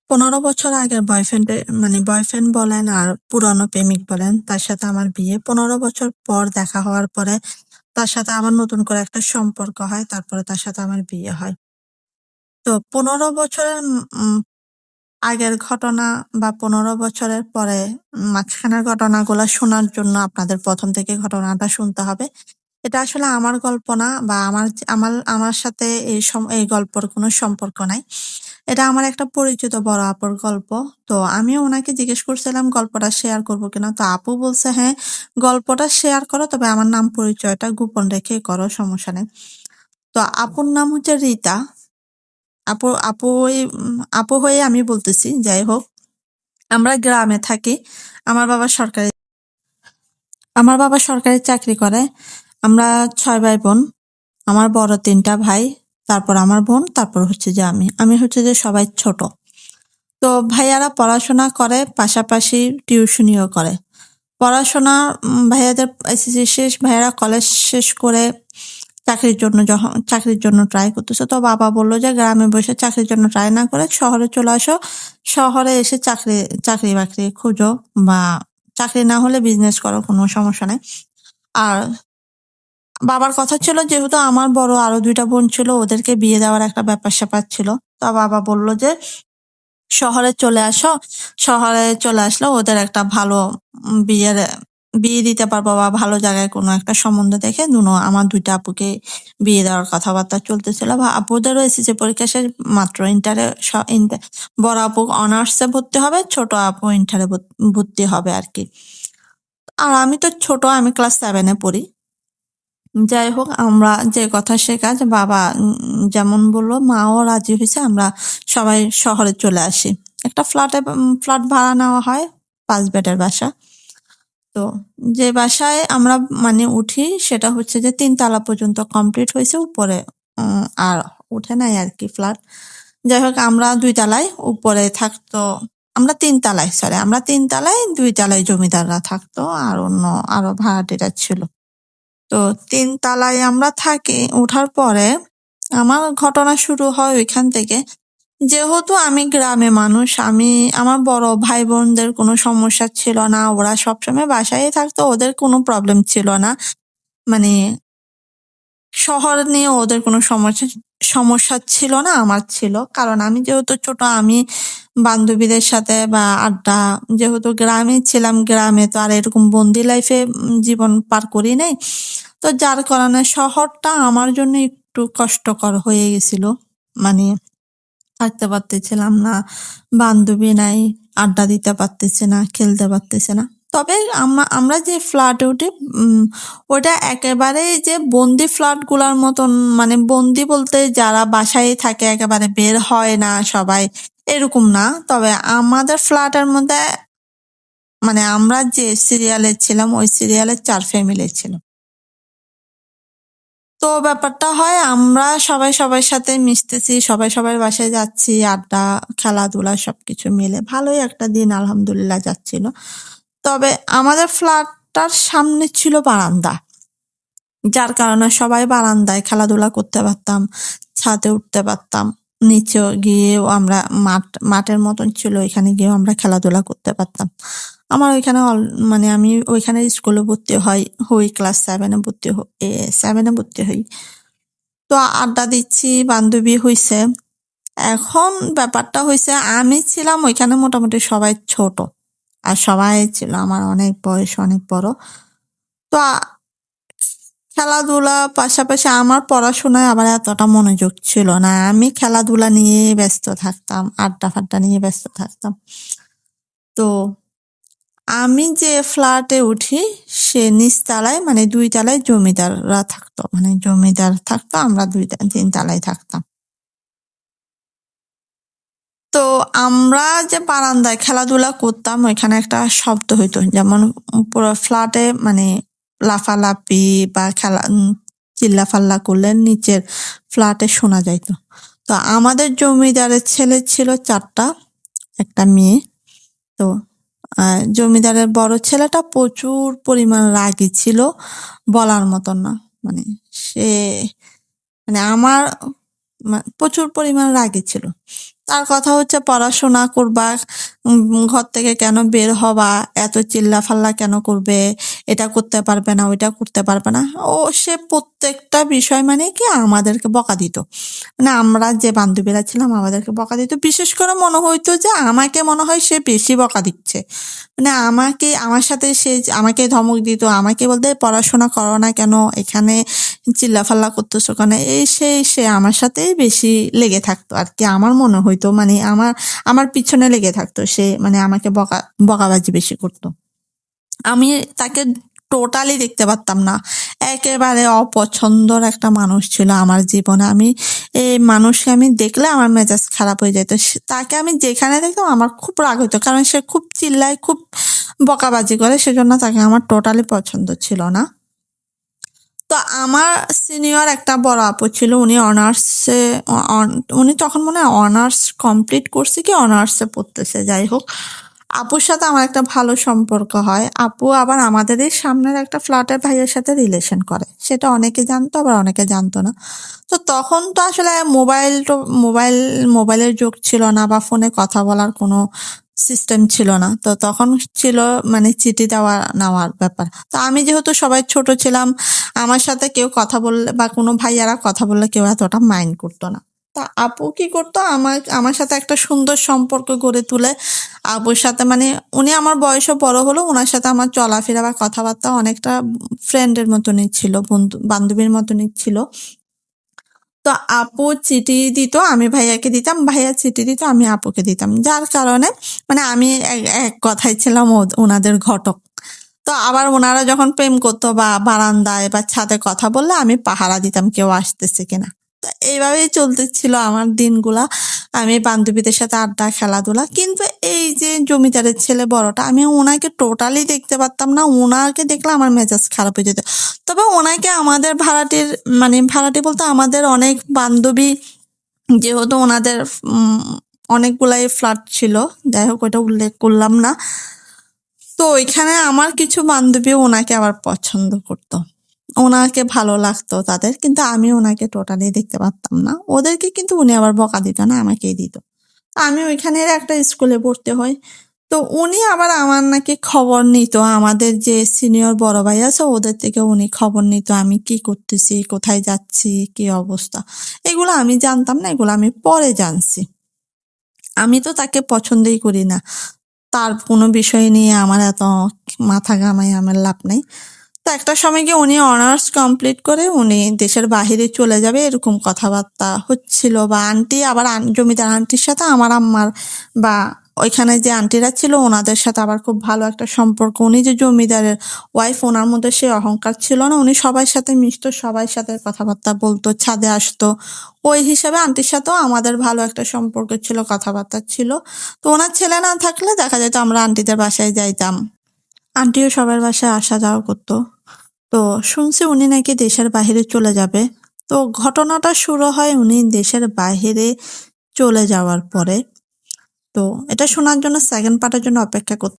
15 বছর আগের বয়ফ্রেন্ড বলেন আর পুরানো প্রেমিক বলেন, তার সাথে আমার বিয়ে। 15 বছর পর দেখা হওয়ার পরে তার সাথে আবার নতুন করে একটা সম্পর্ক হয়। তারপরে তার সাথে আমার বিয়ে হয়। তো 15 বছরের আগের ঘটনা বা 15 বছরের পরে মাঝখানের ঘটনাগুলা শোনার জন্য আপনাদের ১ম থেকে ঘটনাটা শুনতে হবে। এটা আসলে আমার গল্প না, বা আমার সাথে এই গল্পর কোনো সম্পর্ক নাই। এটা আমার একটা পরিচিত বড় আপুর গল্প। তো আমিও উনাকে জিজ্ঞেস করছিলাম গল্পটা শেয়ার করব কিনা। তো আপু বলছে, "হ্যাঁ, গল্পটা শেয়ার করো, তবে আমার নাম পরিচয়টা গোপন রেখে করো, সমস্যা নেই।" তো আপুর নাম হচ্ছে রিতা। আপু আপু ওই আপু হয়ে আমি বলতেছি। যাই হোক, আমরা গ্রামে থাকি। আমার বাবা সরকারি আমার বাবা সরকারি চাকরি করে। আমরা ৬ ভাই বোন। আমার বড় ৩ টা ভাই, তারপর আমার বোন, তারপর হচ্ছে যে আমি। আমি হচ্ছে যে সবাই ছোট। তো ভাইয়ারা পড়াশোনা করে, পাশাপাশি টিউশনিও করে। পড়াশোনা ভাইয়াদের এসএসসি শেষ, ভাইয়ারা কলেজ শেষ করে চাকরির জন্য ট্রাই করতেছে। তো বাবা বলল যে গ্রামে বসে চাকরির জন্য ট্রাই না করে শহরে চলে আসো। শহরে এসে চাকরি বাকরি খুঁজো, বা চাকরি না হলে বিজনেস করো, কোনো সমস্যা নাই। আর বাবার কথা ছিল, যেহেতু আমার বড় আরো ২ টা বোন ছিল, ওদেরকে বিয়ে দেওয়ার একটা ব্যাপার-স্যাপার ছিল। তো বাবা বলল যে শহরে চলে আসো। শহরে চলে আসলে ওদের একটা ভালো বিয়ে দিতে পারবো, বা ভালো জায়গায় কোনো একটা সম্বন্ধ দেখে আমার ২ টা আপুকে বিয়ে দেওয়ার কথাবার্তা চলতেছিল। বা আপুদেরও এসএসসি পরীক্ষা শেষ, মাত্র ইন্টারে বড় আপু অনার্সে ভর্তি হবে, ছোট আপু ইন্টারে ভর্তি হবে আরকি। আর আমি তো ছোট, আমি ক্লাস 7 এ পড়ি। যাই হোক, আমরা যে কথা সে কাজ। বাবা যেমন বলল, মাও রাজি হয়েছে। আমরা সবাই শহরে চলে আসি। একটা ফ্ল্যাট ভাড়া নেওয়া হয়, ৫ বেডের বাসা। তো যে বাসায় আমরা উঠি, সেটা হচ্ছে যে ৩ তালা পর্যন্ত কমপ্লিট হয়েছে। উপরে আর উঠে নাই আরকি ফ্ল্যাট। যাই হোক, আমরা ২ তালায়, উপরে থাকতো আমরা ৩ তালায়, আমরা ৩ তালায়, ২ তালায় জমিদাররা থাকতো, আর আরো ভাড়াটিরা ছিল। তো ৩ তালায় আমরা থাকি। ওঠার পরে আমার ঘটনা শুরু হয় ওইখান থেকে। যেহেতু আমি গ্রামে মানুষ, আমার বড় ভাই বোনদের কোনো সমস্যা ছিল না। ওরা সবসময় বাসায় থাকতো, ওদের কোনো প্রবলেম ছিল না। মানে শহর নিয়ে ওদের কোনো সমস্যা ছিল না, আমার ছিল। কারণ আমি যেহেতু ছোট, আমি বান্ধবীদের সাথে বা আড্ডা, যেহেতু গ্রামে ছিলাম, গ্রামে তো আর এরকম বন্দি লাইফে জীবন পার করি নাই। তো যার কারণে শহরটা আমার জন্য একটু কষ্টকর হয়ে গেছিল। মানে থাকতে পারতেছিলাম না, বান্ধবী নাই, আড্ডা দিতে পারতেছি না, খেলতে পারতেছি না। তবে আমরা যে ফ্ল্যাটে উঠি, ওটা একেবারেই যে বন্দি ফ্ল্যাট গুলার মতন, বন্দি বলতে যারা বাসায় থাকে, একেবারে বের হয় না সবাই, এরকম না। তবে আমাদের ফ্ল্যাটের মধ্যে, আমরা যে সিরিয়ালে ছিলাম, ওই সিরিয়ালের ৪ ফ্যামিলি ছিল। তো ব্যাপারটা হয়, আমরা সবাই সবার সাথে মিশতেছি, সবাই সবার বাসায় যাচ্ছি, আড্ডা, খেলাধুলা সবকিছু মিলে ভালোই একটা দিন আলহামদুলিল্লাহ যাচ্ছিল। তবে আমাদের ফ্ল্যাটটার সামনে ছিল বারান্দা, যার কারণে সবাই বারান্দায় খেলাধুলা করতে পারতাম, ছাদে উঠতে পারতাম। নিচে গিয়েও আমরা মাঠের মতন ছিল, এখানে গিয়েও আমরা খেলাধুলা করতে পারতাম। আমার ওইখানে আমি ওইখানে স্কুলে ভর্তি হই, ক্লাস 7 এ ভর্তি হই। তো আড্ডা দিচ্ছি, বান্ধবী হইছে। এখন ব্যাপারটা হইছে, আমি ছিলাম ওইখানে মোটামুটি সবাই ছোট, আর সবাই ছিল আমার অনেক বয়স, অনেক বড়। তো খেলাধুলা পাশাপাশি আমার পড়াশোনায় আবার এতটা মনোযোগ ছিল না। আমি খেলাধুলা নিয়ে ব্যস্ত থাকতাম, আড্ডা ফাড্ডা নিয়ে ব্যস্ত থাকতাম। তো আমি যে ফ্ল্যাটে উঠি, সে নিচতলায়, ২ তলায় জমিদাররা থাকতো। জমিদার থাকতো, আমরা ৩ তলায় থাকতাম। তো আমরা যে বারান্দায় খেলাধুলা করতাম, ওইখানে একটা শব্দ হইতো, যেমন পুরো ফ্ল্যাটে লাফালাফি বা চিল্লাফাল্লা করলে নিচের ফ্ল্যাটে শোনা যাইতো। তো আমাদের জমিদারের ছেলে ছিল ৪ টা, একটা মেয়ে। তো জমিদারের বড় ছেলেটা প্রচুর পরিমাণ রাগী ছিল, বলার মতন না। সে আমার প্রচুর পরিমাণ রাগী ছিল। তার কথা হচ্ছে পড়াশোনা করবা, ঘর থেকে কেন বের হবা, এত চিল্লাফাল্লা কেন করবে, এটা করতে পারবে না, ওইটা করতে পারবে না। ও সে প্রত্যেকটা বিষয় মানে কি আমাদেরকে বকা দিত। মানে আমরা যে বান্ধবীরা ছিলাম আমাদেরকে বকা দিত। বিশেষ করে মনে হইতো যে আমাকে মনে হয় সে বেশি বকা দিচ্ছে। মানে আমার সাথে সে আমাকে ধমক দিত। আমাকে বলতে পড়াশোনা করো না কেন? এখানে চিল্লাফাল্লা করতেছো কেন? এই সেই সে আমার সাথেই বেশি লেগে থাকতো আরকি। আমার মনে হইতো মানে আমার পিছনে লেগে থাকতো সে, মানে আমাকে বকাবাজি বেশি করতো। আমি তাকে টোটালি দেখতে পারতাম না। একেবারে অপছন্দর একটা মানুষ ছিল আমার জীবনে। এই মানুষকে আমি দেখলে আমার মেজাজ খারাপ হয়ে যেত। তাকে আমি যেখানে দেখতাম আমার খুব রাগ হইতো। কারণ সে খুব চিল্লায়, খুব বকাবাজি করে। সেজন্য তাকে আমার টোটালি পছন্দ ছিল না। তো আমার সিনিয়র একটা বড় আপু ছিল। উনি তখন মনে হয় অনার্স কমপ্লিট করছে কি অনার্সে পড়তেছে, যাই হোক। আপুর সাথে আমার একটা ভালো সম্পর্ক হয়। আপু আবার আমাদের এই সামনের একটা ফ্ল্যাটের ভাইয়ের সাথে রিলেশন করে। সেটা অনেকে জানতো, আবার অনেকে জানতো না। তো তখন তো আসলে মোবাইলের যুগ ছিল না, বা ফোনে কথা বলার কোনো সিস্টেম ছিল না। তো তখন ছিল মানে চিঠি দেওয়া নেওয়ার ব্যাপার। তো আমি যেহেতু সবাই ছোট ছিলাম, আমার সাথে কেউ কথা বললে বা কোনো ভাইয়ারা কথা বললে কেউ এতটা মাইন্ড করতো না। তা আপু কি করতো, আমার সাথে একটা সুন্দর সম্পর্ক গড়ে তুলে আপুর সাথে, মানে উনি আমার বয়সে বড় হলো, ওনার সাথে আমার চলাফেরা বা কথাবার্তা অনেকটা ফ্রেন্ডের মতনই ছিল, বন্ধু বান্ধবীর মতনই ছিল। তো আপু চিঠি দিত, আমি ভাইয়াকে দিতাম, ভাইয়া চিঠি দিত, আমি আপুকে দিতাম। যার কারণে মানে আমি এক কথায় ছিলাম ওনাদের ঘটক। তো আবার ওনারা যখন প্রেম করতো বা বারান্দায় বা ছাদে কথা বললে আমি পাহারা দিতাম কেউ আসতেছে কিনা। তো এইভাবেই চলতেছিল আমার দিনগুলা। আমি বান্ধবীদের সাথে আড্ডা, খেলাধুলা। কিন্তু এই যে জমিদারের ছেলে বড়টা, আমি ওনাকে টোটালি দেখতে পারতাম না। ওনাকে দেখলে আমার মেজাজ খারাপ হয়ে যেত। তবে ওনাকে আমাদের ভাড়াটি বলতে আমাদের অনেক বান্ধবী, যেহেতু ওনাদের অনেকগুলাই ফ্ল্যাট ছিল, যাই হোক ওটা উল্লেখ করলাম না। তো ওইখানে আমার কিছু বান্ধবী ওনাকে আবার পছন্দ করতো, ওনাকে ভালো লাগতো তাদের, কিন্তু আমি ওনাকে টোটালি দেখতে পারতাম না। ওদেরকে কিন্তু উনি আবার বকা দিত না, আমাকেই দিত। আমি ওইখানের একটা স্কুলে পড়তে হই। তো উনি আবার আমার নাকি খবর নিত, আমাদের যে সিনিয়র বড় ভাই আছে ওদের থেকে উনি খবর নিত আমি কি করতেছি, কোথায় যাচ্ছি, কি অবস্থা। এগুলো আমি জানতাম না, এগুলো আমি পরে জানছি। আমি তো তাকে পছন্দই করি না। তার কোনো বিষয় নিয়ে আমার এত মাথা ঘামাই আমার লাভ নেই। তো একটা সময় গিয়ে উনি অনার্স কমপ্লিট করে উনি দেশের বাহিরে চলে যাবে এরকম কথাবার্তা হচ্ছিল। বা আন্টি আবার জমিদার আন্টির সাথে আমার আম্মার বা ওইখানে যে আন্টিরা ছিল ওনাদের সাথে আবার খুব ভালো একটা সম্পর্ক। উনি যে জমিদারের ওয়াইফ, ওনার মধ্যে সে অহংকার ছিল না। উনি সবার সাথে মিশতো, সবার সাথে কথাবার্তা বলতো, ছাদে আসতো। ওই হিসাবে আন্টির সাথেও আমাদের ভালো একটা সম্পর্ক ছিল, কথাবার্তা ছিল। তো ওনার ছেলে না থাকলে দেখা যেত আমরা আন্টিদের বাসায় যাইতাম। আন্টিও সবার বাসায় আসা যাওয়া করতো। তো শুনছি উনি নাকি দেশের বাহিরে চলে যাবে। তো ঘটনাটা শুরু হয় উনি দেশের বাহিরে চলে যাওয়ার পরে। তো এটা শোনার জন্য সেকেন্ড পার্টের জন্য অপেক্ষা করতে